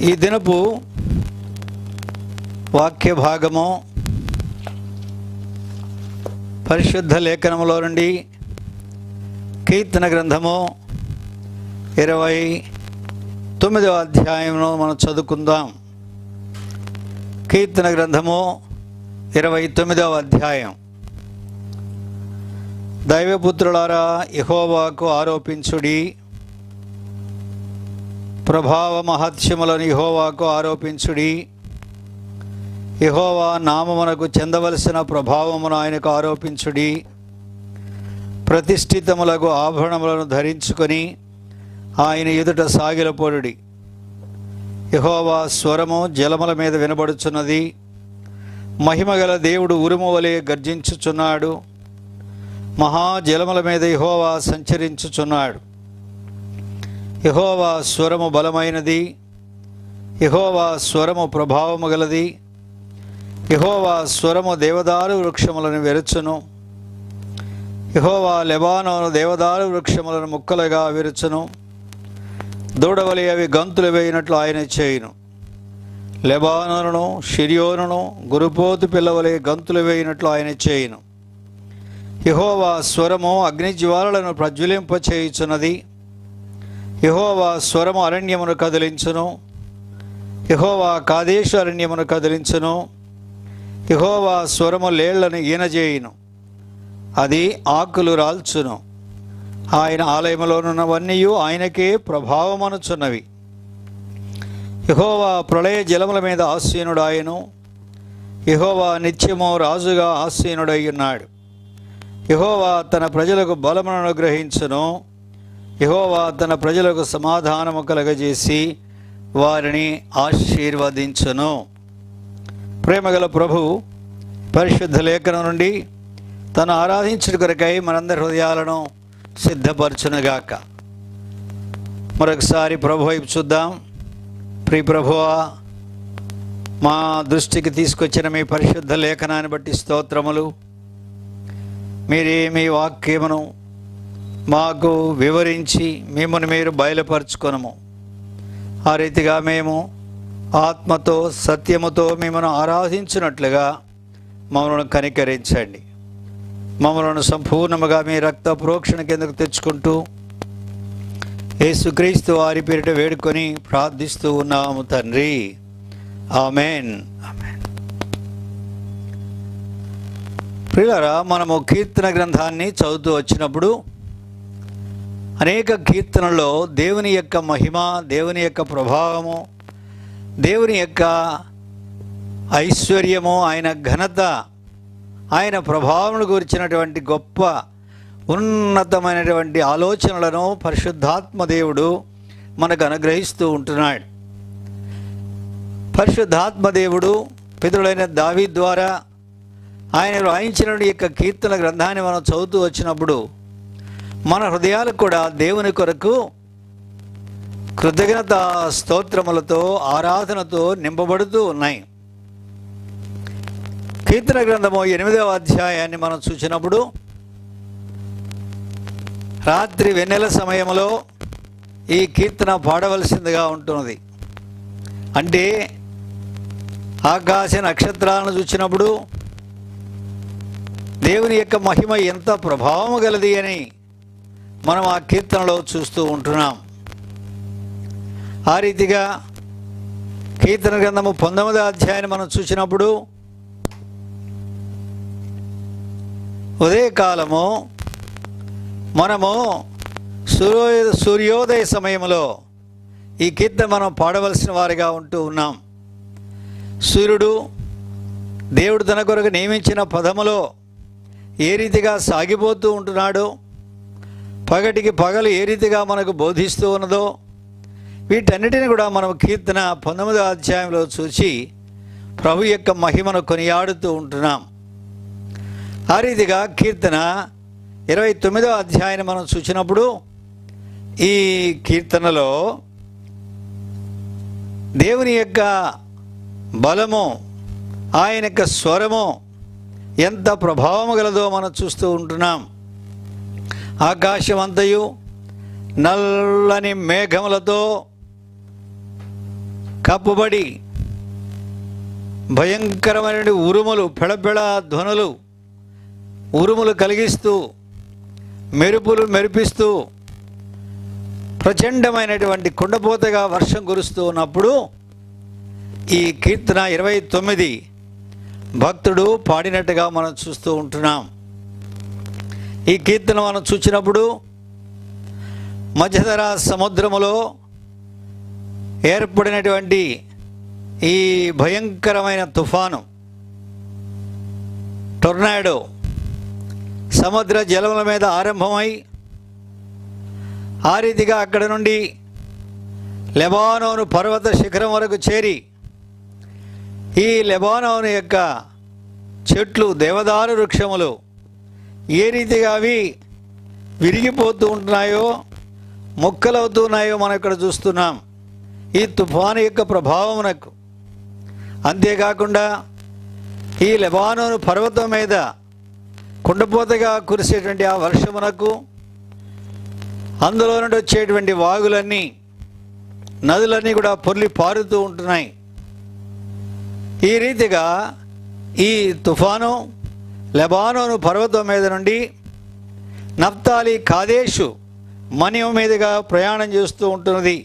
ఈ దినపు వాక్య భాగము పరిశుద్ధ లేఖనములో నుండి కీర్తన గ్రంథము 29వ అధ్యాయమును మనం చదువుకుందాం. కీర్తన గ్రంథము 29వ అధ్యాయం. దైవపుత్రులారా, యెహోవాకు ఆరోపించుడి, ప్రభావ మహత్యములను యెహోవాకు ఆరోపించుడి. యెహోవా నామమునకు చెందవలసిన ప్రభావమును ఆయనకు ఆరోపించుడి. ప్రతిష్ఠితములకు ఆభరణములను ధరించుకొని ఆయన ఎదుట సాగిలపొడుడి. యెహోవా స్వరము జలముల మీద వినబడుచున్నది. మహిమగల దేవుడు ఉరుము వలె గర్జించుచున్నాడు. మహాజలముల మీద యెహోవా సంచరించుచున్నాడు. యెహోవా స్వరము బలమైనది. యెహోవా స్వరము ప్రభావము గలది. యెహోవా స్వరము దేవదారు వృక్షములను విరుచును. యెహోవా లెబానోను దేవదారు వృక్షములను ముక్కలుగా విరుచును. దూడవలి అవి గంతులు వేయినట్లు ఆయన చేయును. లెబానోనును షిర్యోనును గురుపోతు పిల్లవలే గంతులు వేయినట్లు ఆయన చేయును. యెహోవా స్వరము అగ్నిజ్వాలలను ప్రజ్వలింపచేయుచున్నది. యెహోవా స్వరము అరణ్యమును కదిలించును. యెహోవా కాదేశు అరణ్యమును కదిలించును. యెహోవా స్వరము లేళ్లను ఈనజేయును. అది ఆకులు రాల్చును. ఆయన ఆలయములోనున్నవన్నీ ఆయనకే ప్రభావమనుచున్నవి. యెహోవా ప్రళయ జలముల మీద ఆసీనుడాయను. యెహోవా నిత్యము రాజుగా ఆసీనుడై ఉన్నాడు. యెహోవా తన ప్రజలకు బలమును అనుగ్రహించును. యెహోవా తన ప్రజలకు సమాధానము కలగజేసి వారిని ఆశీర్వదించును. ప్రేమగల ప్రభు పరిశుద్ధ లేఖనం నుండి తను ఆరాధించుట కొరకై మనందరి హృదయాలను సిద్ధపరచునుగాక. మరొకసారి ప్రభు వైపు చూద్దాం. ప్రియ ప్రభువా, మా దృష్టికి తీసుకొచ్చిన మీ పరిశుద్ధ లేఖనాన్ని బట్టి స్తోత్రములు. మీరే మీ వాక్యమును మాకు వివరించి మిమ్మల్ని మీరు బయలుపరచుకొనము. ఆ రీతిగా మేము ఆత్మతో సత్యముతో మిమ్మల్ని ఆరాధించినట్లుగా మమ్మల్ని కనికరించండి. మమ్మల్ని సంపూర్ణముగా మీ రక్త ప్రోక్షణ కిందకు తెచ్చుకుంటూ యేసుక్రీస్తు వారి పేరిట వేడుకొని ప్రార్థిస్తూ ఉన్నాము తండ్రి. ఆమెన్. ఆమెన్. ప్రియులారా, మనము కీర్తన గ్రంథాన్ని చదువుతూ వచ్చినప్పుడు అనేక కీర్తనల్లో దేవుని యొక్క మహిమ, దేవుని యొక్క ప్రభావము, దేవుని యొక్క ఐశ్వర్యము, ఆయన ఘనత, ఆయన ప్రభావమును గురించినటువంటి గొప్ప ఉన్నతమైనటువంటి ఆలోచనలను పరిశుద్ధాత్మ దేవుడు మనకు అనుగ్రహిస్తూ ఉంటున్నాడు. పరిశుద్ధాత్మ దేవుడు పితరులైన దావీదు ద్వారా ఆయన రాయించిన యొక్క కీర్తన గ్రంథాన్ని మనం చదువుతూ వచ్చినప్పుడు మన హృదయాలు కూడా దేవుని కొరకు కృతజ్ఞత స్తోత్రములతో ఆరాధనతో నింపబడుతూ ఉన్నాయి. కీర్తన గ్రంథము 8వ అధ్యాయాన్ని మనం చూసినప్పుడు రాత్రి వెన్నెల సమయంలో ఈ కీర్తన పాడవలసిందిగా ఉంటున్నది. అంటే ఆకాశ నక్షత్రాలను చూసినప్పుడు దేవుని యొక్క మహిమ ఎంత ప్రభావము గలది అని మనం ఆ కీర్తనలో చూస్తూ ఉంటున్నాం. ఆ రీతిగా కీర్తన గ్రంథము 19వ అధ్యాయాన్ని మనం చూసినప్పుడు ఉదయకాలము మనము సూర్యోదయ సమయంలో ఈ కీర్తన మనం పాడవలసిన వారిగా ఉంటూ ఉన్నాం. సూర్యుడు దేవుడు తన కొరకు నియమించిన పదములో ఏ రీతిగా సాగిపోతూ ఉంటున్నాడో, పగటికి పగలు ఏ రీతిగా మనకు బోధిస్తూ ఉన్నదో, వీటన్నిటిని కూడా మనం కీర్తన 19వ అధ్యాయంలో చూసి ప్రభు యొక్క మహిమను కొనియాడుతూ ఉంటున్నాం. ఆ రీతిగా కీర్తన 29వ అధ్యాయాన్ని మనం చూసినప్పుడు ఈ కీర్తనలో దేవుని యొక్క బలము, ఆయన యొక్క స్వరము ఎంత ప్రభావము గలదో మనం చూస్తూ ఉంటున్నాం. ఆకాశమంతయు నల్లని మేఘములతో కప్పుబడి భయంకరమైన ఉరుములు, పెళపెళ ధ్వనులు, ఉరుములు కలిగిస్తూ, మెరుపులు మెరిపిస్తూ, ప్రచండమైనటువంటి కుండపోతగా వర్షం కురుస్తూ ఉన్నప్పుడు ఈ కీర్తన 29 భక్తుడు పాడినట్టుగా మనం చూస్తూ ఉంటున్నాం. ఈ కీర్తన మనం చూసినప్పుడు మధ్యధరా సముద్రములో ఏర్పడినటువంటి ఈ భయంకరమైన తుఫాను, టొర్నాడో సముద్ర జలముల మీద ఆరంభమై ఆ రీతిగా అక్కడ నుండి లెబానోను పర్వత శిఖరం వరకు చేరి ఈ లెబానోను యొక్క చెట్లు, దేవదారు వృక్షములు ఏ రీతిగా అవి విరిగిపోతూ ఉంటున్నాయో, మొక్కలవుతున్నాయో మనం ఇక్కడ చూస్తున్నాం ఈ తుఫాను యొక్క ప్రభావమునకు. అంతేకాకుండా ఈ లెబానోను పర్వతం మీద కుండపోతగా కురిసేటువంటి ఆ వర్షమునకు, అందులో నుండి వచ్చేటువంటి వాగులన్నీ, నదులన్నీ కూడా పొర్లి పారుతూ ఉంటున్నాయి. ఈ రీతిగా ఈ తుఫాను లెబానోను పర్వతం మీద నుండి నఫ్తాలి కాదేశు మనిమ మీదుగా ప్రయాణం చేస్తూ ఉంటున్నది.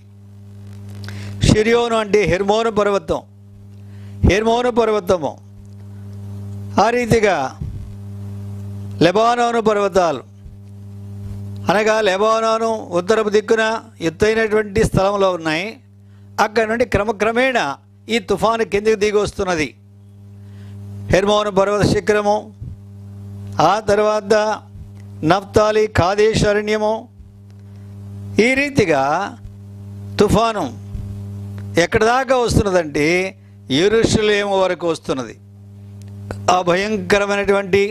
షిరియోను అంటే హెర్మోను పర్వతం, హెర్మోను పర్వతము. ఆ రీతిగా లెబానోను పర్వతాలు అనగా లెబానోను ఉత్తరపు దిక్కున ఎత్తైనటువంటి స్థలంలో ఉన్నాయి. అక్కడ నుండి క్రమక్రమేణా ఈ తుఫాను కిందికి దిగి వస్తున్నది. హెర్మోను పర్వత శిఖరము, ఆ తర్వాత నఫ్తాలి కాదేశ్ అరణ్యము. ఈ రీతిగా తుఫాను ఎక్కడి దాకా వస్తున్నదంటే యెరూషలేము వరకు వస్తున్నది. ఆ భయంకరమైనటువంటి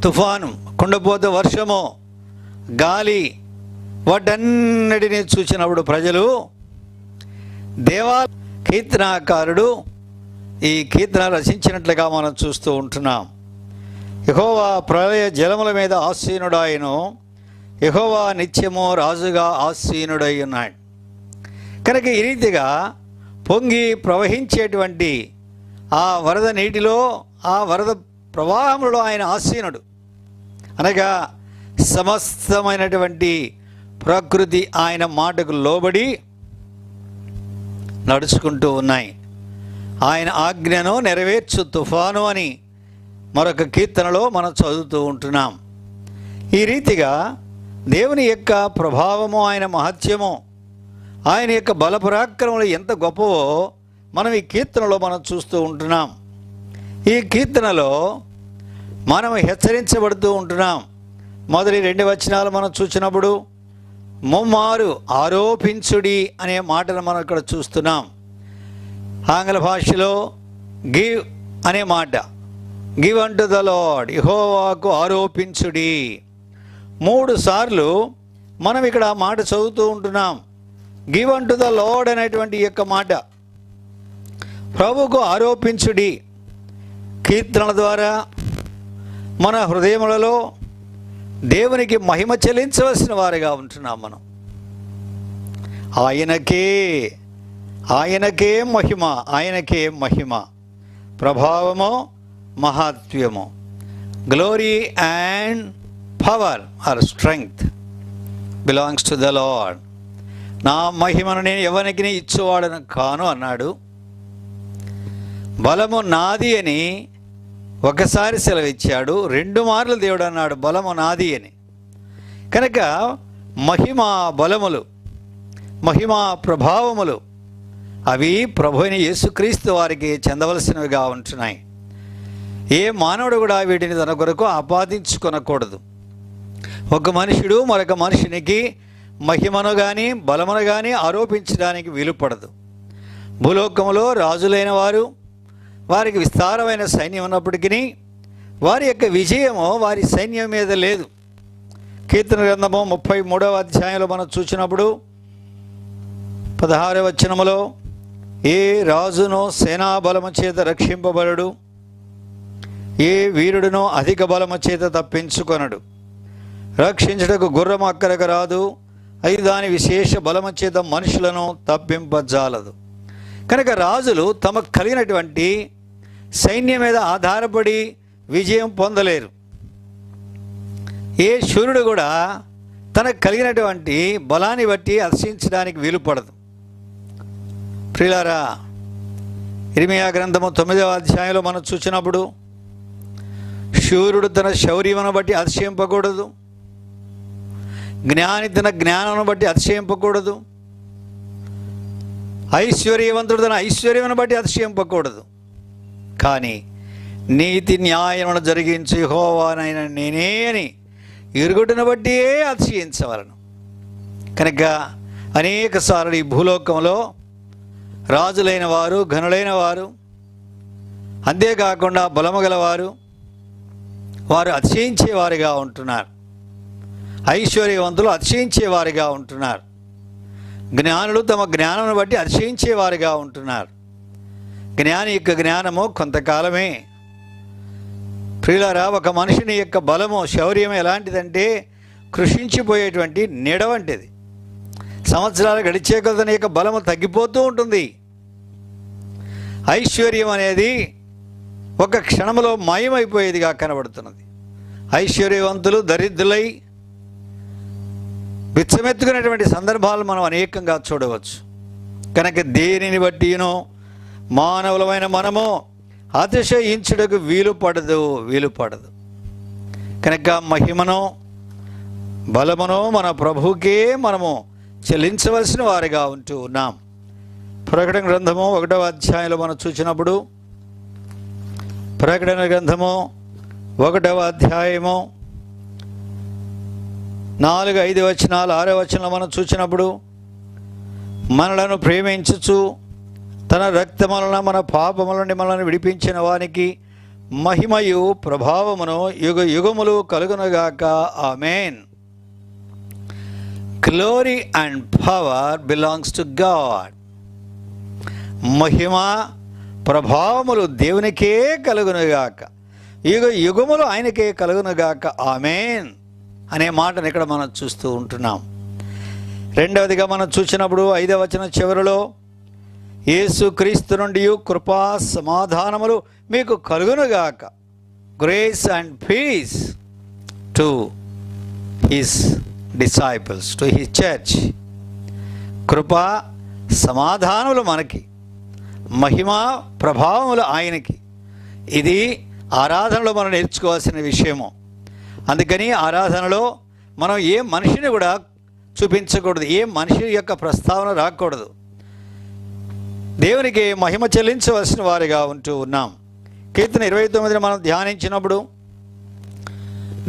తుఫాను, కుండపోత వర్షము, గాలి వాటన్నిటినీ చూసినప్పుడు ప్రజలు కీర్తనాకారుడు ఈ కీర్తన రచించినట్లుగా మనం చూస్తూ ఉంటున్నాం. యెహోవా ప్రళయ జలముల మీద ఆసీనుడాయను, యెహోవా నిత్యము రాజుగా ఆసీనుడై ఉన్నాడు. కనుక ఈ రీతిగా పొంగి ప్రవహించేటువంటి ఆ వరద నీటిలో, ఆ వరద ప్రవాహంలో ఆయన ఆసీనుడు. అనగా సమస్తమైనటువంటి ప్రకృతి ఆయన మాటకు లోబడి నడుచుకుంటూ ఉన్నాయి. ఆయన ఆజ్ఞను నెరవేర్చు తుఫాను అని మరొక కీర్తనలో మనం చదువుతూ ఉంటున్నాం. ఈ రీతిగా దేవుని యొక్క ప్రభావము, ఆయన మహత్యము, ఆయన యొక్క బలపరాక్రమలు ఎంత గొప్పవో మనం ఈ కీర్తనలో మనం చూస్తూ ఉంటున్నాం. ఈ కీర్తనలో మనం హెచ్చరించబడుతూ ఉంటున్నాం. మొదటి 2 వచనాలు మనం చూసినప్పుడు ముమ్మారు ఆరోపించుడి అనే మాటను మనం ఇక్కడ చూస్తున్నాం. ఆంగ్ల భాషలో గివ్ అనే మాట, గివ్ అంటు ద లార్డ్, యెహోవాకు ఆరోపించుడి. 3 సార్లు మనం ఇక్కడ ఆ మాట చదువుతూ ఉంటున్నాం. గివ్ అంటు ద లార్డ్ అనేటువంటి ఈ యొక్క మాట, ప్రభువుకు ఆరోపించుడి. కీర్తనల ద్వారా మన హృదయములలో దేవునికి మహిమ చెల్లించవలసిన వారిగా ఉంటున్నాం. మనం ఆయనకే మహిమ, ఆయనకే మహిమ, ప్రభావము, మహాత్మ్యము. Glory and power or strength belongs to the Lord. నా మహిమను నేను ఎవరికి ఇచ్చేవాడను కాను అన్నాడు. బలము నాది అని ఒకసారి సెలవిచ్చాడు, 2 మార్లు దేవుడు అన్నాడు బలము నాది అని. కనుక మహిమా బలములు, మహిమా ప్రభావములు అవి ప్రభు అయిన యేసుక్రీస్తు వారికి చెందవలసినవిగా ఉంటున్నాయి. ఏ మానవుడు కూడా వీటిని తన కొరకు ఆపాదించుకొనకూడదు. ఒక మనుషుడు మరొక మనుషునికి మహిమను కానీ బలమును కానీ ఆరోపించడానికి వీలుపడదు. భూలోకములో రాజులైన వారు, వారికి విస్తారమైన సైన్యం ఉన్నప్పటికీ వారి యొక్క విజయము వారి సైన్యం మీద లేదు. కీర్తన గ్రంథము 33వ అధ్యాయంలో మనం చూసినప్పుడు 16వ వచనములో, ఏ రాజునో సేనాబలము చేత రక్షింపబడడు, ఏ వీరుడునో అధిక బలము చేత తప్పించుకొనడు. రక్షించుటకు గుర్రము అక్కరకు రాదు, అది దాని విశేష బలము చేత మనుషులను తప్పింపజాలదు. కనుక రాజులు తమకు కలిగినటువంటి సైన్యం మీద ఆధారపడి విజయం పొందలేరు. ఏ శూరుడు కూడా తనకు కలిగినటువంటి బలాన్ని బట్టి అతిశయించడానికి వీలు పడదు. ప్రియులారా, ఇర్మీయా గ్రంథము 9వ అధ్యాయంలో మనం చూసినప్పుడు శూరుడు తన శౌర్యమును బట్టి అతిశయింపకూడదు, జ్ఞాని తన జ్ఞానమును బట్టి అతిశయింపకూడదు, ఐశ్వర్యవంతుడు తన ఐశ్వర్యమును బట్టి అతిశయింపకూడదు. కానీ నీతి న్యాయమును జరిగించి యెహోవానైన నేనే అని ఎరుగుటను బట్టి అతిశయించవలను. కనుక అనేక సార్లు ఈ భూలోకంలో రాజులైన వారు, ఘనులైన వారు, అంతేకాకుండా బలము గలవారు వారు అతిశయించేవారిగా ఉంటున్నారు. ఐశ్వర్యవంతులు అతిశయించేవారిగా ఉంటున్నారు. జ్ఞానులు తమ జ్ఞానమును బట్టి అతిశయించేవారిగా ఉంటున్నారు. జ్ఞాని యొక్క జ్ఞానము కొంతకాలమే. ప్రియులారా, ఒక మనుషుని యొక్క బలము, శౌర్యం ఎలాంటిదంటే కృషించిపోయేటువంటి నీడ వంటిది. సంవత్సరాలు గడిచే కొద్దీ యొక్క బలము తగ్గిపోతూ ఉంటుంది. ఐశ్వర్యం అనేది ఒక క్షణంలో మాయమైపోయేదిగా కనబడుతున్నది. ఐశ్వర్యవంతులు దరిద్రులై బిచ్చమెత్తుకునేటువంటి సందర్భాలు మనం అనేకంగా చూడవచ్చు. కనుక దేనిని బట్టినో మానవులమైన మనము అతిశయించుటకు వీలు పడదు. కనుక మహిమను బలమును మన ప్రభువుకే మనము చెల్లించవలసిన వారిగా ఉంటూ ఉన్నాం. ప్రకటన గ్రంథము 1వ అధ్యాయంలో మనం చూసినప్పుడు, ప్రకటన గ్రంథము 1వ అధ్యాయము 4, 5 వచనాలు, 6వ వచనంలో మనం చూసినప్పుడు, మనలను ప్రేమించుచు తన రక్తములన మన పాపముల నుండి మనల్ని విడిపించిన వానికి మహిమయు ప్రభావమును యుగ యుగములు కలుగునుగాక. ఆమేన్. Glory and power belongs to God. మహిమ ప్రభావములు దేవునికే కలుగునుగాక, యుగ యుగములు ఆయనకే కలుగునుగాక. ఆమేన్ అనే మాటను ఇక్కడ మనం చూస్తూ ఉంటున్నాం. రెండవదిగా మనం చూసినప్పుడు 5వ వచనం చివరిలో, యేసు క్రీస్తు నుండి కృపా సమాధానములు మీకు కలుగునుగాక. Grace and peace to his disciples, to his church. కృపా సమాధానములు మనకి, మహిమ ప్రభావములు ఆయనకి. ఇది ఆరాధనలో మనం నేర్చుకోవాల్సిన విషయము. అందుకని ఆరాధనలో మనం ఏ మనిషిని కూడా చూపించకూడదు, ఏ మనిషి యొక్క ప్రస్తావన రాకూడదు. దేవునికి మహిమ చెల్లించవలసిన వారిగా ఉంటూ ఉన్నాం. కీర్తన 29 మనం ధ్యానించినప్పుడు,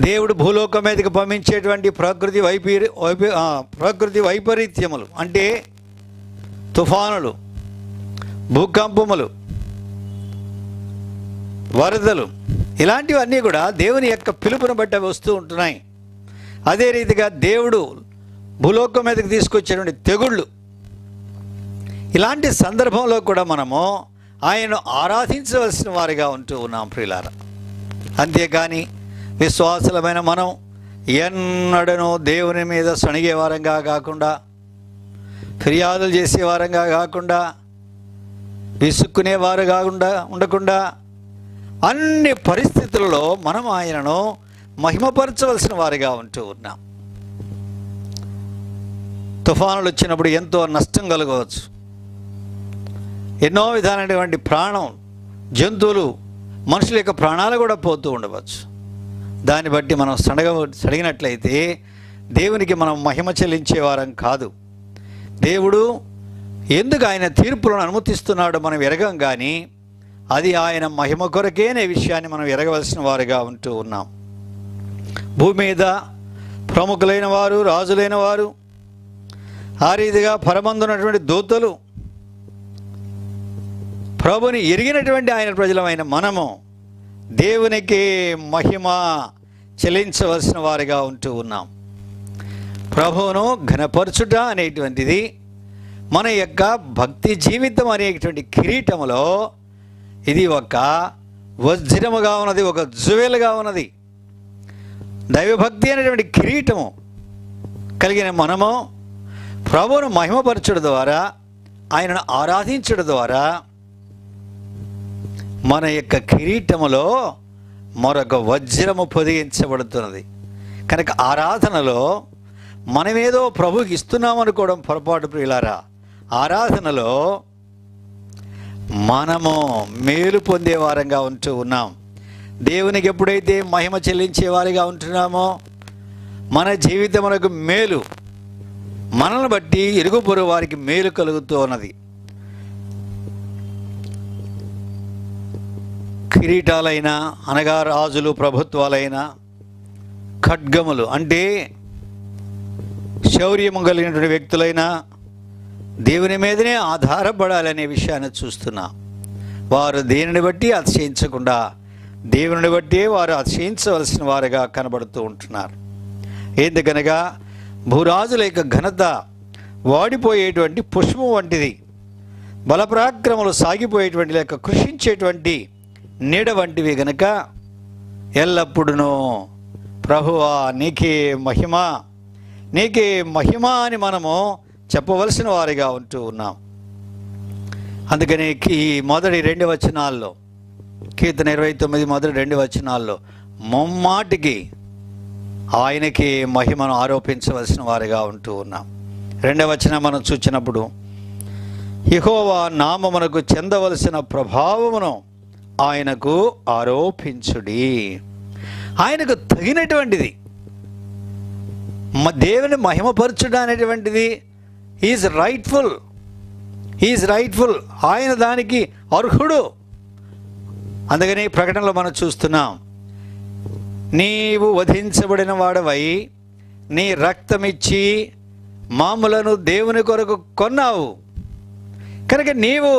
దేవుడు భూలోకం మీదకి పంపించేటువంటి ప్రకృతి వైపరీత్యములు అంటే తుఫానులు, భూకంపములు, వరదలు, ఇలాంటివన్నీ కూడా దేవుని యొక్క పిలుపును బట్టి వస్తూ ఉంటున్నాయి. అదే రీతిగా దేవుడు భూలోకం మీదకి తీసుకొచ్చేటువంటి తెగుళ్ళు, ఇలాంటి సందర్భంలో కూడా మనము ఆయనను ఆరాధించవలసిన వారిగా ఉంటూ ఉన్నాం ప్రియులారా. అంతేకాని విశ్వాసులమైన మనం ఎన్నడనూ దేవుని మీద సణిగే వారంగా కాకుండా, ఫిర్యాదులు చేసే వారంగా కాకుండా, విసుక్కునేవారు కాకుండా ఉండకుండా అన్ని పరిస్థితులలో మనం ఆయనను మహిమపరచవలసిన వారిగా ఉంటూ ఉన్నాం. తుఫానులు వచ్చినప్పుడు ఎంతో నష్టం కలగవచ్చు. ఎన్నో విధాలైనటువంటి ప్రాణం, జంతువులు, మనుషుల యొక్క ప్రాణాలు కూడా పోతూ ఉండవచ్చు. దాన్ని బట్టి మనం సడిగినట్లయితే దేవునికి మనం మహిమ చెల్లించేవారం కాదు. దేవుడు ఎందుకు ఆయన తీర్పులను అనుమతిస్తున్నాడో మనం ఎరగం, కానీ అది ఆయన మహిమ కొరకే అనే విషయాన్ని మనం ఎరగవలసిన వారుగా ఉంటూ ఉన్నాం. భూమి మీద ప్రముఖులైన వారు, రాజులైన వారు, ఆ రీతిగా పరమందున్నటువంటి దూతలు, ప్రభుని ఎరిగినటువంటి ఆయన ప్రజలమైన మనము దేవునికి మహిమ చెల్లించవలసిన వారిగా ఉంటూ ఉన్నాం. ప్రభువును ఘనపరచుట అనేటువంటిది మన యొక్క భక్తి జీవితం అనేటువంటి కిరీటములో ఇది ఒక వజ్రముగా ఉన్నది, ఒక జువెల్గా ఉన్నది. దైవభక్తి అనేటువంటి కిరీటము కలిగిన మనము ప్రభువును మహిమపరచడం ద్వారా ఆయనను ఆరాధించడం ద్వారా మన యొక్క కిరీటములో మరొక వజ్రము పొదిగించబడుతున్నది. కనుక ఆరాధనలో మనమేదో ప్రభుకి ఇస్తున్నామనుకోవడం పొరపాటు ప్రియులారా. ఆరాధనలో మనము మేలు పొందేవారంగా ఉంటూ ఉన్నాం. దేవునికి ఎప్పుడైతే మహిమ చెల్లించేవారిగా ఉంటున్నామో మన జీవితమునకు మేలు, మనల్ని బట్టి ఇరుగు పొరుగు వారికి మేలు కలుగుతూ ఉన్నది. కిరీటాలైనా అనగా రాజులు ప్రభుత్వాలైనా, ఖడ్గములు అంటే శౌర్యము కలిగినటువంటి వ్యక్తులైనా దేవుని మీదనే ఆధారపడాలనే విషయాన్ని చూస్తున్నాం. వారు దేనిని బట్టి అతిశయించకుండా దేవుని బట్టి వారు అతిశయించవలసిన వారుగా కనబడుతూ ఉంటున్నారు. ఎందుకనగా భూరాజుల యొక్క ఘనత వాడిపోయేటువంటి పుష్పం వంటిది, బలపరాక్రమలు సాగిపోయేటువంటి లేక కృషించేటువంటి నీడ వంటివి గనక ఎల్లప్పుడూ ప్రభువా నీకే మహిమ, నీకే మహిమ అని మనము చెప్పవలసిన వారిగా ఉంటూ ఉన్నాం. అందుకని ఈ మొదటి 2 వచనాల్లో, కీర్తన 29 మొదటి 2 వచనాల్లో ముమ్మాటికి ఆయనకి మహిమను ఆరోపించవలసిన వారిగా ఉంటూ ఉన్నాం. 2వ వచనం మనం చూచినప్పుడు యెహోవా నామమునకు చెందవలసిన ప్రభావమును ఆయనకు ఆరోపించుడి. ఆయనకు తగినటువంటిది దేవుని మహిమపరచుట అనేటువంటిది ఈజ్ రైట్ఫుల్. ఆయన దానికి అర్హుడు. అందుకని ప్రకటనలో మనం చూస్తున్నాం, నీవు వధించబడిన వాడవై నీ రక్తమిచ్చి మామూలను దేవుని కొరకు కొన్నావు కనుక నీవు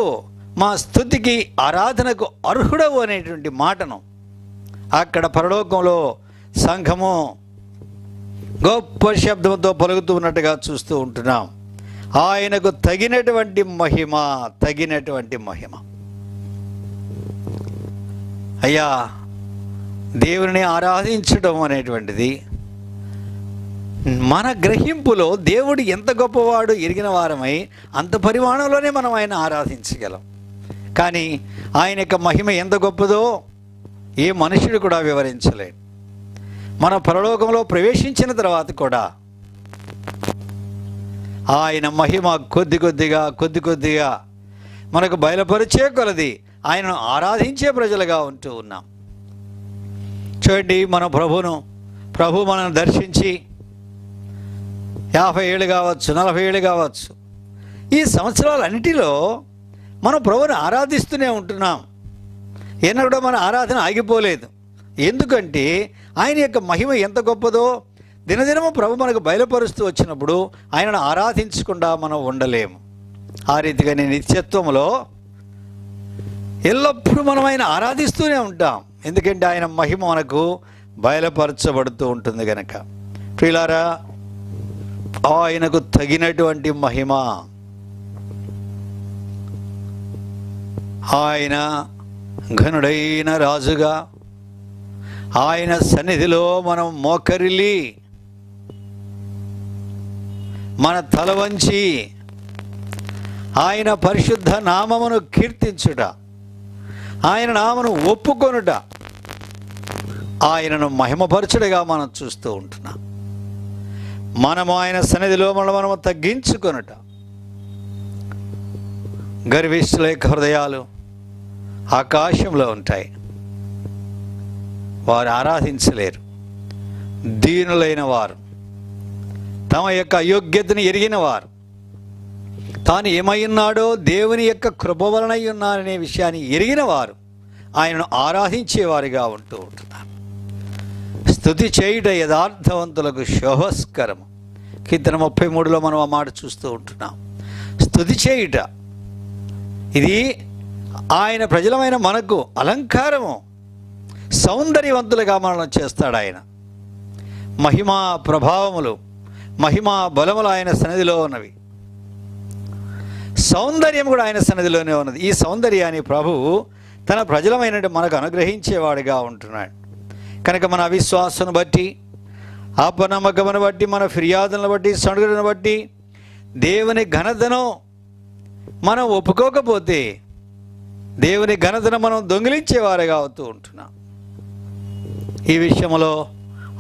మా స్తుతికి ఆరాధనకు అర్హుడవు అనేటువంటి మాటను అక్కడ పరలోకంలో సంఘము గొప్ప శబ్దంతో పలుకుతూ ఉన్నట్టుగా చూస్తూ ఉంటున్నాం. ఆయనకు తగినటువంటి మహిమ. అయ్యా, దేవుని ఆరాధించడం అనేటువంటిది మన గ్రహింపులో దేవుడు ఎంత గొప్పవాడు ఎరిగిన వారమై అంత పరిమాణంలోనే మనం ఆయన ఆరాధించగలం. కానీ ఆయన యొక్క మహిమ ఎంత గొప్పదో ఏ మనుషుడు కూడా వివరించలేడు. మన పరలోకంలో ప్రవేశించిన తర్వాత కూడా ఆయన మహిమ కొద్ది కొద్దిగా మనకు బయలుపరిచే కొలది ఆయనను ఆరాధించే ప్రజలుగా ఉంటూ ఉన్నాం. చూడండి, మన ప్రభు మనల్ని దర్శించి 50 ఏళ్ళు కావచ్చు, 40 ఏళ్ళు కావచ్చు, ఈ సంవత్సరాలన్నిటిలో మనం ప్రభుని ఆరాధిస్తూనే ఉంటున్నాం. ఏనా కూడా మన ఆరాధన ఆగిపోలేదు. ఎందుకంటే ఆయన యొక్క మహిమ ఎంత గొప్పదో దినదినము ప్రభు మనకు బయలుపరుస్తూ వచ్చినప్పుడు ఆయనను ఆరాధించకుండా మనం ఉండలేము. ఆ రీతిగానే నిత్యత్వంలో ఎల్లప్పుడూ మనం ఆయన ఆరాధిస్తూనే ఉంటాం. ఎందుకంటే ఆయన మహిమ మనకు బయలుపరచబడుతూ ఉంటుంది కనుక. ప్రియులారా, ఆయనకు తగినటువంటి మహిమ, ఆయన ఘనుడైన రాజుగా ఆయన సన్నిధిలో మనం మోకరిల్లి మన తల వంచి ఆయన పరిశుద్ధ నామమును కీర్తించుట, ఆయన నామను ఒప్పుకొనుట, ఆయనను మహిమపరచుడుగా మనం చూస్తూ ఉంటున్నాం. మనము ఆయన సన్నిధిలో మనము తగ్గించుకొనుట. గర్విష్ఠుల యొక్క హృదయాలు ఆకాశంలో ఉంటాయి, వారు ఆరాధించలేరు. దీనులైన వారు, తమ యొక్క అయోగ్యతను ఎరిగిన వారు, తాను ఏమై ఉన్నాడో దేవుని యొక్క కృప వలన ఉన్నారనే విషయాన్ని ఎరిగిన వారు ఆయనను ఆరాధించేవారిగా ఉంటూ ఉంటున్నారు. స్తుతి చేయుట యథార్థవంతులకు శోభస్కరము. కీర్తన 33లో మనం ఆ మాట చూస్తూ ఉంటున్నాం. స్తుతి చేయుట ఇది ఆయన ప్రజలమైన మనకు అలంకారము, సౌందర్యవంతులుగా మనల్ని చేస్తాడు. ఆయన మహిమా ప్రభావములు, మహిమా బలములు ఆయన సన్నిధిలో ఉన్నవి. సౌందర్యం కూడా ఆయన సన్నిధిలోనే ఉన్నది. ఈ సౌందర్యాన్ని ప్రభువు తన ప్రజలమైన మనకు అనుగ్రహించేవాడిగా ఉంటున్నాడు. కనుక మన అవిశ్వాసను బట్టి, అపనమ్మకమును బట్టి, మన ఫిర్యాదులను బట్టి, సణుగులను బట్టి దేవుని ఘనతను మనం ఒప్పుకోకపోతే దేవుని ఘనతను మనం దొంగిలించేవారుగా అవుతూ ఉంటున్నాం. ఈ విషయంలో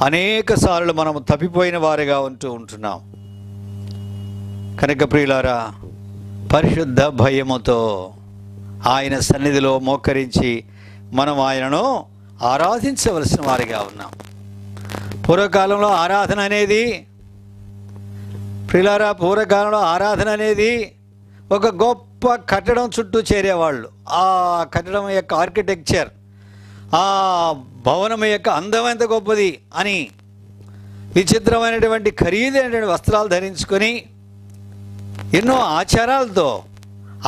అనేక సార్లు మనం తప్పిపోయిన వారిగా ఉంటూ ఉంటున్నాం. కనుక ప్రియులారా, పరిశుద్ధ భయముతో ఆయన సన్నిధిలో మోకరించి మనం ఆయనను ఆరాధించవలసిన వారిగా ఉన్నాం. పూర్వకాలంలో ఆరాధన అనేది ప్రియులారా, పూర్వకాలంలో ఆరాధన అనేది ఒక గొప్ప కట్టడం చుట్టూ చేరేవాళ్ళు. ఆ కట్టడం యొక్క ఆర్కిటెక్చర్, ఆ భవనం యొక్క అందం ఎంత గొప్పది అని విచిత్రమైనటువంటి ఖరీదైనటువంటి వస్త్రాలు ధరించుకొని ఎన్నో ఆచారాలతో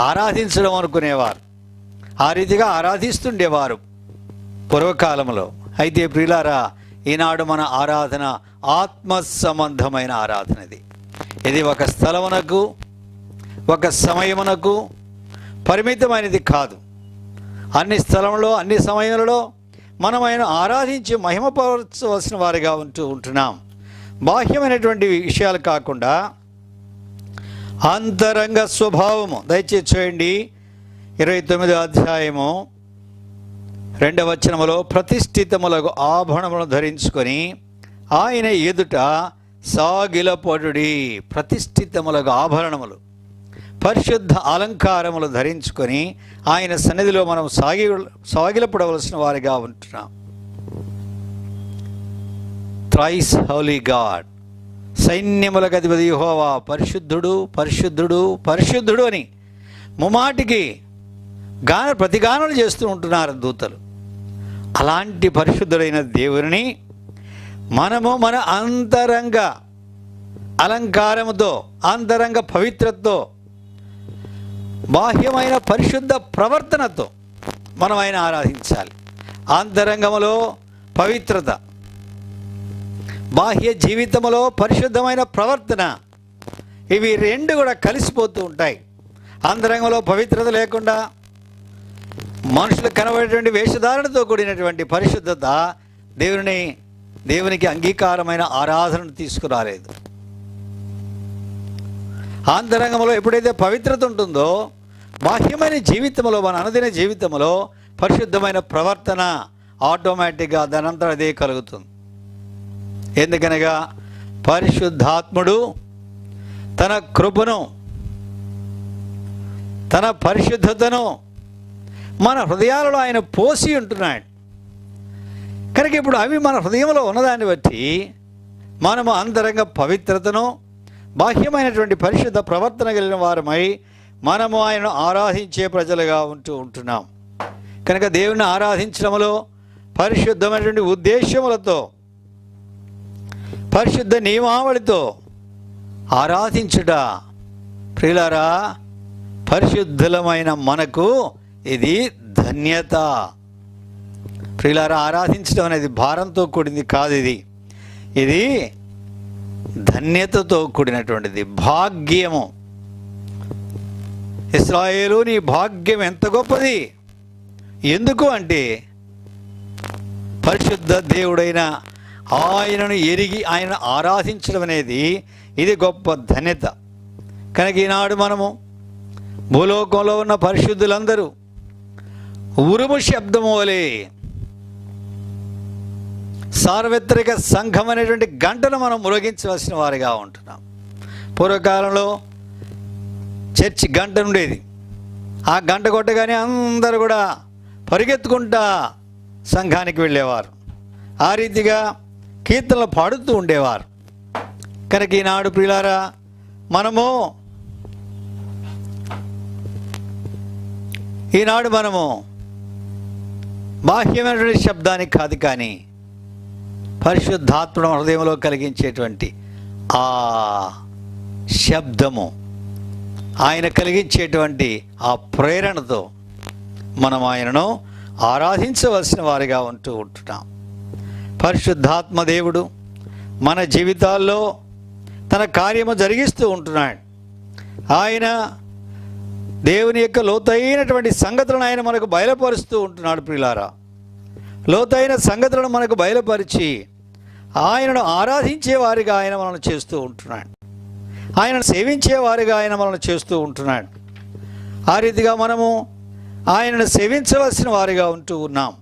ఆరాధించడం అనుకునేవారు. ఆ రీతిగా ఆరాధిస్తుండేవారు పూర్వకాలంలో. అయితే ప్రియులారా, ఈనాడు మన ఆరాధన ఆత్మ సంబంధమైన ఆరాధనది. ఇది ఒక స్థలమునకు, ఒక సమయమునకు పరిమితమైనది కాదు. అన్ని స్థలంలో, అన్ని సమయంలో మనం ఆయన ఆరాధించి మహిమపరచవలసిన వారిగా ఉంటున్నాం. బాహ్యమైనటువంటి విషయాలు కాకుండా అంతరంగ స్వభావము. దయచేసి చూడండి, 29వ అధ్యాయము 2వ వచనములో, ప్రతిష్ఠితములకు ఆభరణములను ధరించుకొని ఆయన ఎదుట సాగిలపడుడి. ప్రతిష్ఠితములకు ఆభరణములు, పరిశుద్ధ అలంకారములు ధరించుకొని ఆయన సన్నిధిలో మనం సాగిలపడవలసిన వారిగా ఉంటున్నాం. థ్రైస్ హోలీ గాడ్, సైన్యములకు అధిపతి యెహోవా పరిశుద్ధుడు, పరిశుద్ధుడు, పరిశుద్ధుడు అని ముమాటికి ప్రతిగానాలు చేస్తూ ఉంటున్నారు దూతలు. అలాంటి పరిశుద్ధుడైన దేవుని మనము మన అంతరంగ అలంకారముతో, అంతరంగ పవిత్రతతో, బాహ్యమైన పరిశుద్ధ ప్రవర్తనతో మనం ఆయన ఆరాధించాలి. అంతరంగములో పవిత్రత, బాహ్య జీవితంలో పరిశుద్ధమైన ప్రవర్తన, ఇవి రెండు కూడా కలిసిపోతూ ఉంటాయి. అంతరంగంలో పవిత్రత లేకుండా మనుషులకు కనబడేటువంటి వేషధారణతో కూడినటువంటి పరిశుద్ధత దేవునికి అంగీకారమైన ఆరాధనను తీసుకురాలేదు. అంతరంగంలో ఎప్పుడైతే పవిత్రత ఉంటుందో, బాహ్యమైన జీవితంలో, మన అనుదిన జీవితంలో పరిశుద్ధమైన ప్రవర్తన ఆటోమేటిక్గా దానంతా అదే కలుగుతుంది. ఎందుకనగా పరిశుద్ధాత్ముడు తన కృపను, తన పరిశుద్ధతను మన హృదయాలలో ఆయన పోసి ఉంటున్నాడు. కనుక ఇప్పుడు అవి మన హృదయంలో ఉన్నదాన్ని బట్టి మనము అంతరంగ పవిత్రతను, బాహ్యమైనటువంటి పరిశుద్ధ ప్రవర్తన కలిగిన వారమై మనము ఆయనను ఆరాధించే ప్రజలుగా ఉంటున్నాం. కనుక దేవుని ఆరాధించడంలో పరిశుద్ధమైనటువంటి ఉద్దేశములతో, పరిశుద్ధ నియమావళితో ఆరాధించుట, ప్రియులారా, పరిశుద్ధులమైన మనకు ఇది ధన్యత. ప్రియులారా, ఆరాధించడం అనేది భారంతో కూడింది కాదు. ఇది ధన్యతతో కూడినటువంటిది, భాగ్యము. ఇశ్రాయేలు, నీ భాగ్యం ఎంత గొప్పది! ఎందుకు అంటే పరిశుద్ధ దేవుడైన ఆయనను ఎరిగి ఆయనను ఆరాధించడం అనేది ఇది గొప్ప ధన్యత. కనుక ఈనాడు మనము భూలోకంలో ఉన్న పరిశుద్ధులందరూ ఉరుము శబ్దము వలె సార్వత్రిక సంఘం అనేటువంటి గంటను మనం మ్రోగించవలసిన వారిగా ఉంటున్నాం. పూర్వకాలంలో చర్చి గంట ఉండేది. ఆ గంట కొట్టగానే అందరూ కూడా పరిగెత్తుకుంటా సంఘానికి వెళ్ళేవారు. ఆ రీతిగా కీర్తనలు పాడుతూ ఉండేవారు. కనుక ఈనాడు ప్రియులారా, ఈనాడు మనము బాహ్యమైనటువంటి శబ్దానికి కాదు, కానీ పరిశుద్ధాత్మ హృదయంలో కలిగించేటువంటి ఆ శబ్దము, ఆయన కలిగించేటువంటి ఆ ప్రేరణతో మనం ఆయనను ఆరాధించవలసిన వారిగా ఉంటున్నాం. పరిశుద్ధాత్మ దేవుడు మన జీవితాల్లో తన కార్యము జరిగిస్తూ ఉంటున్నాడు. ఆయన దేవుని యొక్క లోతైనటువంటి సంగతులను ఆయన మనకు బయలుపరుస్తూ ఉంటున్నాడు. ప్రియులారా, లోతైన సంగతులను మనకు బయలుపరిచి ఆయనను ఆరాధించే వారిగా ఆయన మనల్ని చేస్తూ ఉంటున్నాడు. ఆయనను సేవించే వారిగా ఆయన మనల్ని చేస్తూ ఉంటున్నాడు. ఆ రీతిగా మనము ఆయనను సేవించవలసిన వారిగా ఉంటూ ఉన్నాం.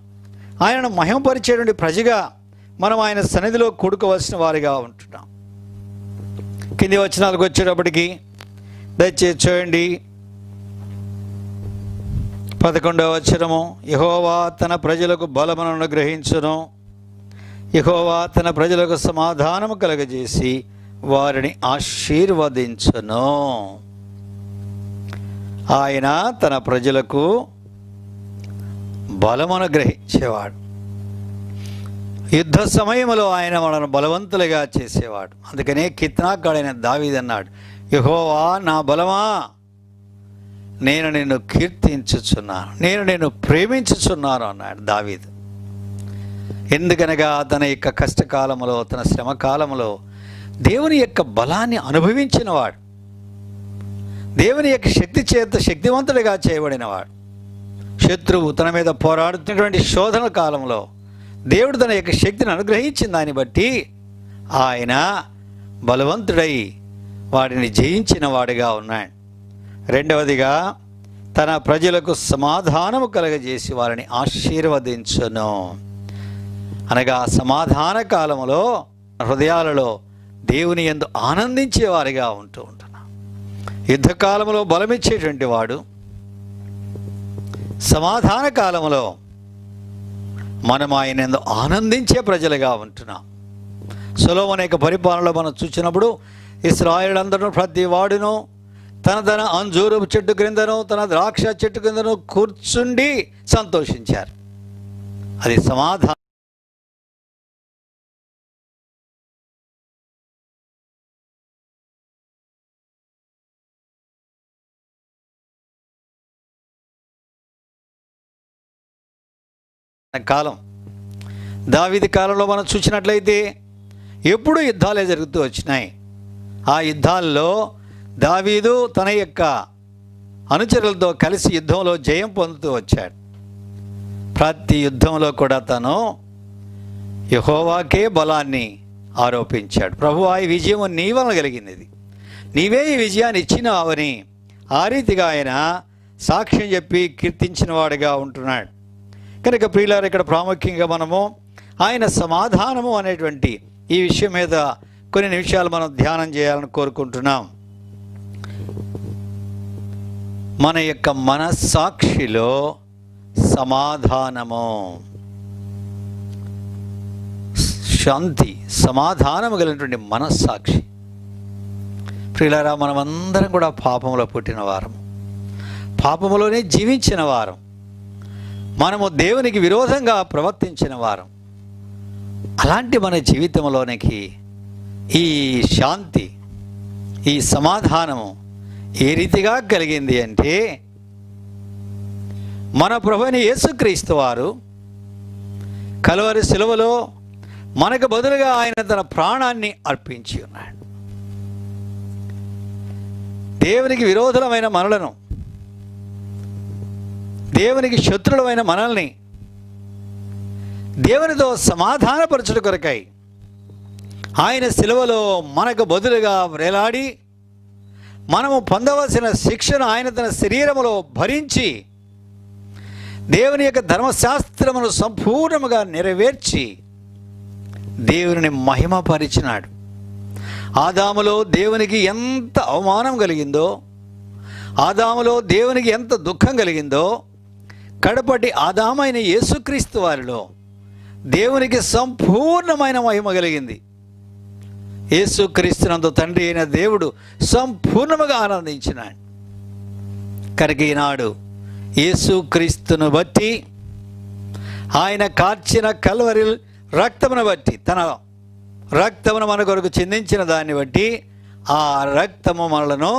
ఆయనను మహిమపరిచేటువంటి ప్రజగా మనం ఆయన సన్నిధిలో కూడుకోవలసిన వారిగా ఉంటున్నాం. కింది వచనాలకు వచ్చేటప్పటికి దయచేసి చూడండి. 11వ వచనము, యెహోవా తన ప్రజలకు బలమును అనుగ్రహించును, యెహోవా తన ప్రజలకు సమాధానము కలుగజేసి వారిని ఆశీర్వదించును. ఆయన తన ప్రజలకు బలమును గ్రహించేవాడు. యుద్ధ సమయంలో ఆయన మనను బలవంతులుగా చేసేవాడు. అందుకనే కీర్తనాకారుడైన దావీదు అన్నాడు, యెహోవా నా బలమా, నేను నిన్ను కీర్తించుచున్నాను, నేను నిన్ను ప్రేమించుచున్నాను అన్నాడు దావీదు. ఎందుకనగా తన యొక్క కష్టకాలంలో, తన శ్రమకాలంలో దేవుని యొక్క బలాన్ని అనుభవించినవాడు, దేవుని యొక్క శక్తి చేత శక్తివంతుడిగా చేయబడినవాడు. శత్రువు తన మీద పోరాడుతున్నటువంటి శోధన కాలంలో దేవుడు తన యొక్క శక్తిని అనుగ్రహించిన దాన్ని బట్టి ఆయన బలవంతుడై వాడిని జయించిన వాడిగా ఉన్నాడు. రెండవదిగా తన ప్రజలకు సమాధానము కలగజేసి వారిని ఆశీర్వదించును. అనగా సమాధాన కాలంలో హృదయాలలో దేవుని యందు ఆనందించేవారిగా ఉంటూ ఉంటున్నాం. యుద్ధకాలంలో బలమిచ్చేటువంటి వాడు, సమాధాన కాలంలో మనం ఆయన యందు ఆనందించే ప్రజలుగా ఉంటున్నాం. సొలొమోను యొక్క పరిపాలనలో మనం చూసినప్పుడు ఇశ్రాయేలులందరూ ప్రతి వాడును తన అంజూరపు చెట్టు క్రిందను తన ద్రాక్ష చెట్టు క్రిందను కూర్చుండి సంతోషించారు. అది సమాధాన కాలం. దావీదు కాలంలో మనం చూసినట్లయితే ఎప్పుడూ యుద్ధాలే జరుగుతూ వచ్చినాయి. ఆ యుద్ధాల్లో దావీదు తన యొక్క అనుచరులతో కలిసి యుద్ధంలో జయం పొందుతూ వచ్చాడు. ప్రతి యుద్ధంలో కూడా తను యెహోవాకే బలాన్ని ఆరోపించాడు. ప్రభువా, ఈ విజయం నీ వలన కలిగింది, నీవే ఈ విజయాన్ని ఇచ్చినావని ఆ రీతిగా ఆయన సాక్ష్యం చెప్పి కీర్తించిన వాడిగా ఉంటున్నాడు. కనుక ప్రియులారా, ఇక్కడ ప్రాముఖ్యంగా మనము ఆయన సమాధానము అనేటువంటి ఈ విషయం మీద కొన్ని నిమిషాలు మనం ధ్యానం చేయాలని కోరుకుంటున్నాం. మన యొక్క మనస్సాక్షిలో సమాధానము, శాంతి, సమాధానము కలిగినటువంటి మనస్సాక్షి. ప్రియులారా, మనమందరం కూడా పాపములో పుట్టిన వారము, పాపములోనే జీవించిన వారం, మనము దేవునికి విరోధంగా ప్రవర్తించిన వారం. అలాంటి మన జీవితంలోనికి ఈ శాంతి, ఈ సమాధానము ఏ రీతిగా కలిగింది అంటే, మన ప్రభువైన యేసుక్రీస్తు వారు కలువరి శిలువలో మనకు బదులుగా ఆయన తన ప్రాణాన్ని అర్పించి ఉన్నాడు. దేవునికి విరోధులమైన మనలను, దేవునికి శత్రులమైన మనల్ని దేవునితో సమాధానపరచుట కొరకై ఆయన శిలువలో మనకు బదులుగా వేలాడి మనము పొందవలసిన శిక్షను ఆయన తన శరీరములో భరించి దేవుని యొక్క ధర్మశాస్త్రమును సంపూర్ణముగా నెరవేర్చి దేవుని మహిమపరిచినాడు. ఆదాములో దేవునికి ఎంత అవమానం కలిగిందో, ఆదాములో దేవునికి ఎంత దుఃఖం కలిగిందో, కడపటి ఆదామైన యేసుక్రీస్తు వారిలో దేవునికి సంపూర్ణమైన మహిమ కలిగింది. యేసుక్రీస్తునందు తండ్రి అయిన దేవుడు సంపూర్ణముగా ఆనందించినాడు. కనుక ఈనాడు యేసుక్రీస్తును బట్టి, ఆయన కార్చిన కల్వరి రక్తమును బట్టి, తన రక్తమును మన కొరకు చిందించిన దాన్ని బట్టి, ఆ రక్తము మనలను,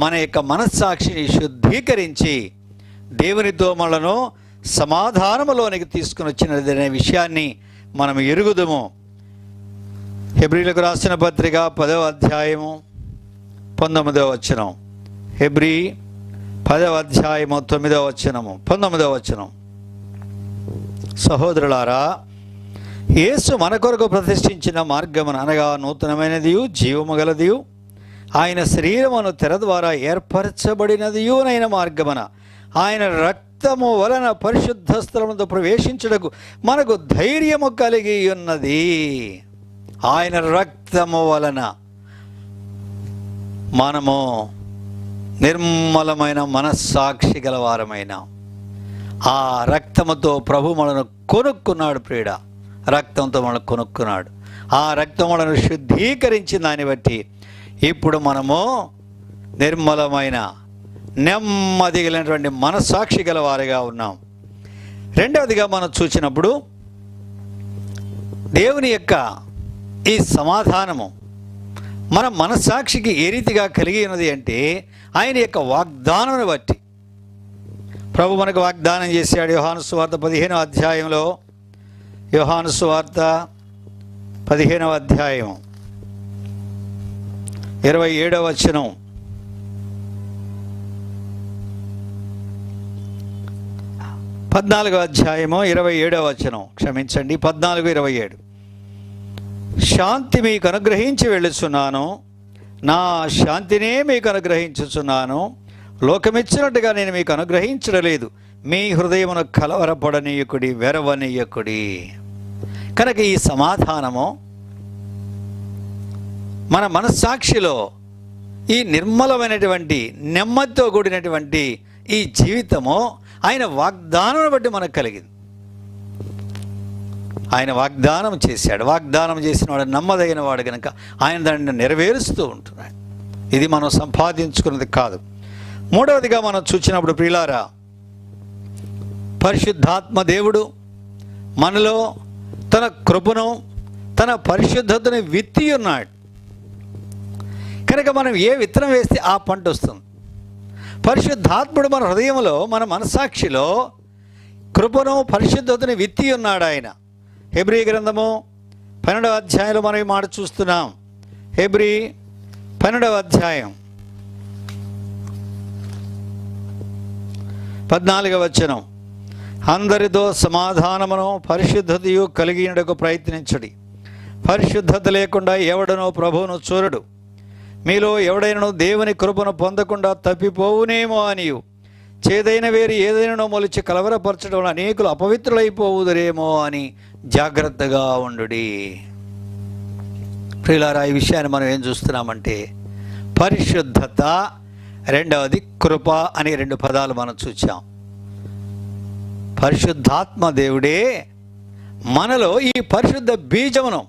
మన యొక్క మనస్సాక్షిని శుద్ధీకరించి దేవునితో మనలను సమాధానములోనికి తీసుకుని వచ్చినది అనే విషయాన్ని మనం ఎరుగుదుము. హెబ్రీలకు రాసిన పత్రిక 10వ అధ్యాయము 19వ వచనం. హెబ్రీ 10వ అధ్యాయము 9వ వచనము 19వ వచనం. సహోదరులారా, యేసు మన కొరకు ప్రతిష్ఠించిన మార్గమును, అనగా నూతనమైనదియు జీవము గలదియు ఆయన శరీరమును తెర ద్వారా ఏర్పరచబడినదియునైన మార్గమున ఆయన రక్తము వలన పరిశుద్ధ స్థలముతో ప్రవేశించుటకు మనకు ధైర్యము కలిగి ఉన్నది. ఆయన రక్తము వలన మనము నిర్మలమైన మనస్సాక్షి గలవారమైన ఆ రక్తముతో ప్రభు మనను కొనుక్కున్నాడు. ప్రియుడ, రక్తంతో మనను కొనుక్కున్నాడు. ఆ రక్తం మనను శుద్ధీకరించిన దాన్ని బట్టి ఇప్పుడు మనము నిర్మలమైన నెమ్మది కలిగినటువంటి మనస్సాక్షి గలవారిగా ఉన్నాం. రెండవదిగా మనం చూసినప్పుడు దేవుని యొక్క ఈ సమాధానము మన మనస్సాక్షికి ఏ రీతిగా కలిగి ఉన్నది అంటే ఆయన యొక్క వాగ్దానాన్ని బట్టి. ప్రభు మనకు వాగ్దానం చేశాడు. యోహాను సువార్త 15వ అధ్యాయంలో, యోహాను సువార్త 15వ అధ్యాయం 27వ వచనం, 14వ అధ్యాయము 27వ వచనం, క్షమించండి 14:27. శాంతి మీకు అనుగ్రహించి వెళ్ళుచున్నాను, నా శాంతినే మీకు అనుగ్రహించుచున్నాను, లోకమిచ్చినట్టుగా నేను మీకు అనుగ్రహించడలేదు, మీ హృదయమును కలవరపడనీయకుడి, వెరవనీయకుడి. కనుక ఈ సమాధానము మన మనస్సాక్షిలో ఈ నిర్మలమైనటువంటి నెమ్మదితో కూడినటువంటి ఈ జీవితము ఆయన వాగ్దానం బట్టి మనకు కలిగింది. ఆయన వాగ్దానం చేశాడు. వాగ్దానం చేసిన వాడు నమ్మదగిన వాడు కనుక ఆయన దాన్ని నెరవేరుస్తూ ఉంటున్నాడు. ఇది మనం సంపాదించుకున్నది కాదు. మూడవదిగా మనం చూసినప్పుడు ప్రియులారా, పరిశుద్ధాత్మ దేవుడు మనలో తన కృపను, తన పరిశుద్ధతను విత్తి ఉన్నాడు. కనుక మనం ఏ విత్తనం వేస్తే ఆ పంట వస్తుంది. పరిశుద్ధాత్ముడు మన హృదయంలో, మన మనస్సాక్షిలో కృపను, పరిశుద్ధతను విత్తి ఉన్నాడు ఆయన. హెబ్రీ గ్రంథము 12వ అధ్యాయంలో మనం ఈ మాట చూస్తున్నాం. హెబ్రీ 12వ అధ్యాయం 14వ వచనం, అందరితో సమాధానమును పరిశుద్ధతయు కలిగినకు ప్రయత్నించడి. పరిశుద్ధత లేకుండా ఎవడనో ప్రభువును చూడడు. మీలో ఎవడైనను దేవుని కృపను పొందకుండా తప్పిపోవునేమో అనియు, చేదైన వేరు ఏదైనా మొలిచి కలవరపరచడం అనేకులు అపవిత్రులైపోవుదరేమో అని జాగ్రత్తగా ఉండుడి. ప్రియులారా, ఈ విషయాన్ని మనం ఏం చూస్తున్నామంటే పరిశుద్ధత, రెండవది కృప అనే రెండు పదాలు మనం చూసాం. పరిశుద్ధాత్మ దేవుడే మనలో ఈ పరిశుద్ధ బీజమును,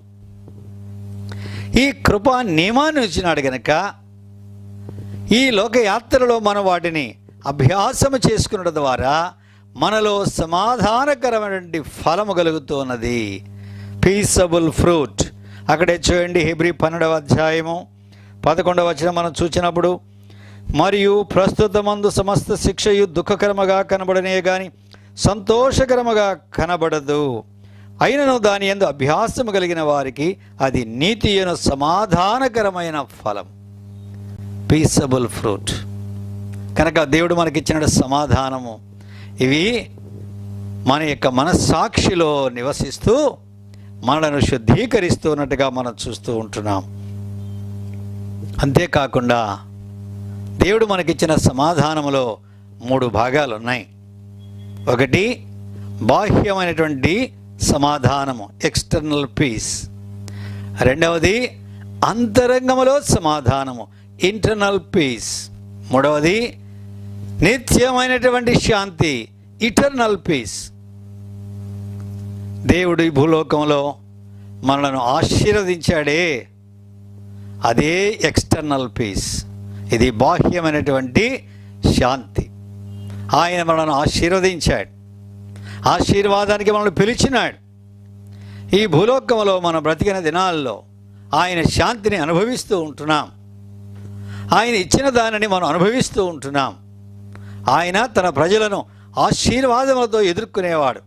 ఈ కృపా నియమాన్ని ఉంచినాడు గనక ఈ లోకయాత్రలో మనం వాటిని అభ్యాసము చేసుకున్న ద్వారా మనలో సమాధానకరమైనటువంటి ఫలము కలుగుతున్నది. Peaceable fruit. అక్కడే చూడండి, హెబ్రీ 12వ అధ్యాయము 11వ వచనం మనం చూసినప్పుడు, మరియు ప్రస్తుతమందు సమస్త శిక్షయు దుఃఖకరముగా కనబడనే గాని సంతోషకరముగా కనబడదు. అయినను దాని యందు అభ్యాసము కలిగిన వారికి అది నీతియను సమాధానకరమైన ఫలం. Peaceable fruit. కనుక దేవుడు మనకిచ్చిన సమాధానము ఇవి మన యొక్క మనస్సాక్షిలో నివసిస్తూ మనలను శుద్ధీకరిస్తున్నట్టుగా మనం చూస్తూ ఉంటున్నాం. అంతేకాకుండా దేవుడు మనకిచ్చిన సమాధానములో 3 భాగాలు ఉన్నాయి. ఒకటి బాహ్యమైనటువంటి సమాధానము, ఎక్స్టర్నల్ పీస్. రెండవది అంతరంగములో సమాధానము, ఇంటర్నల్ పీస్. మూడవది నిత్యమైనటువంటి శాంతి, ఇటర్నల్ పీస్. దేవుడు ఈ భూలోకంలో మనలను ఆశీర్వదించాడే, అదే ఎక్స్టర్నల్ పీస్. ఇది బాహ్యమైనటువంటి శాంతి. ఆయన మనల్ని ఆశీర్వదించాడు, ఆశీర్వాదానికి మనల్ని పిలిచినాడు. ఈ భూలోకంలో మనం బ్రతికిన దినాల్లో ఆయన శాంతిని అనుభవిస్తూ ఉంటున్నాం. ఆయన ఇచ్చిన దానిని మనం అనుభవిస్తూ ఉంటున్నాం. ఆయన తన ప్రజలను ఆశీర్వాదములతో ఎదుర్కొనేవాడు.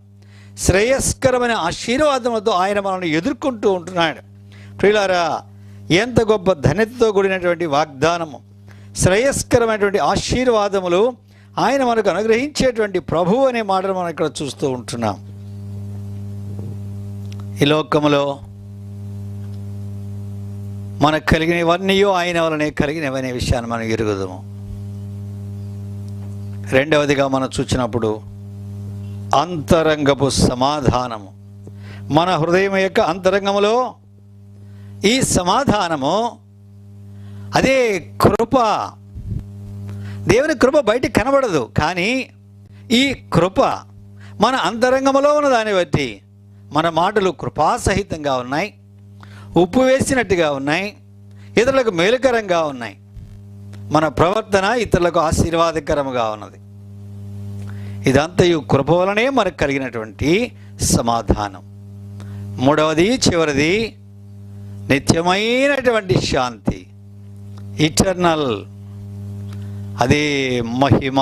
శ్రేయస్కరమైన ఆశీర్వాదములతో ఆయన మనల్ని ఎదుర్కొంటూ ఉంటున్నాడు. ప్రియులారా, ఎంత గొప్ప ధన్యతతో కూడినటువంటి వాగ్దానము, శ్రేయస్కరమైనటువంటి ఆశీర్వాదములు ఆయన మనకు అనుగ్రహించేటువంటి ప్రభువు అనే మాటను మనం ఇక్కడ చూస్తూ ఉంటున్నాం. ఈ లోకములో మనకు కలిగినవన్నీ ఆయన వలనే కలిగినవనే విషయాన్ని మనం ఎరుగుదాము. రెండవదిగా మనం చూసినప్పుడు అంతరంగపు సమాధానము. మన హృదయం యొక్క అంతరంగములో ఈ సమాధానము, అదే కృప. దేవుని కృప బయటికి కనబడదు, కానీ ఈ కృప మన అంతరంగములో ఉన్న దాన్ని బట్టి మన మాటలు కృపాసహితంగా ఉన్నాయి, ఉప్పు వేసినట్టుగా ఉన్నాయి, ఇతరులకు మేలుకరంగా ఉన్నాయి. మన ప్రవర్తన ఇతరులకు ఆశీర్వాదకరముగా ఉన్నది. ఇదంతయు కృప వలనే మనకు కలిగినటువంటి సమాధానం. మూడవది, చివరిది, నిత్యమైనటువంటి శాంతి, ఇటర్నల్. అదే మహిమ.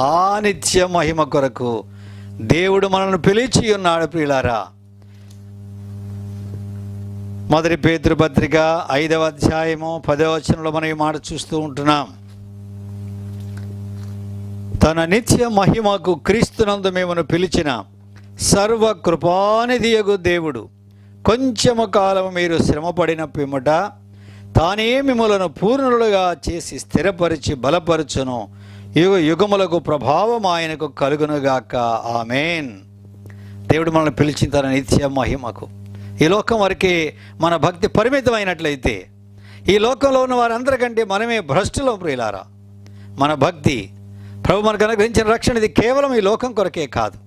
ఆ నిత్య మహిమ కొరకు దేవుడు మనల్ని పిలిచి ఉన్నాడు. ప్రియులారా, మొదటి పేతురు పత్రిక 5వ అధ్యాయము 10వ వచనంలో మనం ఈ మాట చూస్తూ ఉంటున్నాం. తన నిత్య మహిమకు క్రీస్తునందు మేమును పిలిచిన సర్వ కృపానిధియగు దేవుడు కొంచెము కాలం మీరు శ్రమపడిన పిమ్మట తానే మిమ్మలను పూర్ణులుగా చేసి స్థిరపరిచి బలపరచును. యుగ యుగములకు ప్రభావం ఆయనకు కలుగునుగాక. ఆమేన్. దేవుడు మనల్ని పిలిచిన తన నిత్య మహిమకు. ఈ లోకం వరకే మన భక్తి పరిమితమైనట్లయితే ఈ లోకంలో ఉన్న వారందరికంటే మనమే భ్రష్టులో. ప్రియులారా, మన భక్తి, ప్రభు మనకు అనుగ్రహించిన రక్షణ, ఇది కేవలం ఈ లోకం కొరకే కాదు,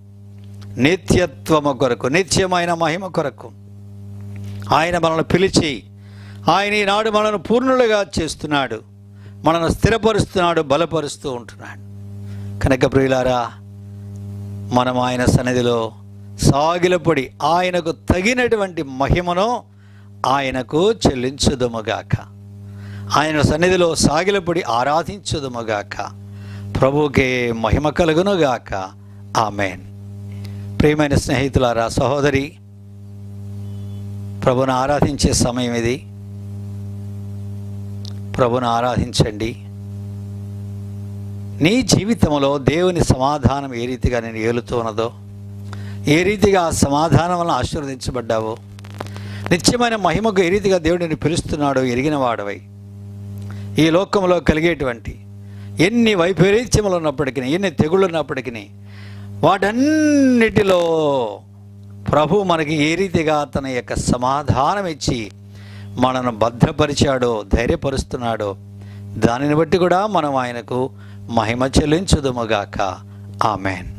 నిత్యత్వము కొరకు, నిత్యమైన మహిమ కొరకు ఆయన మనల్ని పిలిచి, ఆయన ఈనాడు మనల్ని పూర్ణులుగా చేస్తున్నాడు, మనల్ని స్థిరపరుస్తున్నాడు, బలపరుస్తూ ఉంటున్నాడు. కనుక ప్రియులారా, మనం ఆయన సన్నిధిలో సాగిలపడి ఆయనకు తగినటువంటి మహిమను ఆయనకు చెల్లించుదుముగాక. ఆయన సన్నిధిలో సాగిలపడి ఆరాధించుదుముగాక. ప్రభువుకే మహిమ కలుగునుగాక. ఆమేన్. ప్రియమైన స్నేహితులారా, సహోదరి, ప్రభువును ఆరాధించే సమయం ఇది. ప్రభువును ఆరాధించండి. నీ జీవితంలో దేవుని సమాధానం ఏ రీతిగా నేను ఏలుతున్నదో, ఏ రీతిగా ఆ సమాధానం వలన ఆశీర్వదించబడ్డావో, నిత్యమైన మహిమకు ఏ రీతిగా దేవుడు నిన్ను పిలుస్తున్నాడో ఎరిగిన వాడవై, ఈ లోకంలో కలిగేటువంటి ఎన్ని వైపరీత్యములు ఉన్నప్పటికీ, ఎన్ని తెగుళ్ళు ఉన్నప్పటికీ, వాటన్నిటిలో ప్రభు మనకి ఏ రీతిగా తన యొక్క సమాధానం ఇచ్చి మనను భద్రపరిచాడో, ధైర్యపరుస్తున్నాడో, దానిని బట్టి కూడా మనం ఆయనకు మహిమ చెల్లించుదుముగాక. ఆమేన్.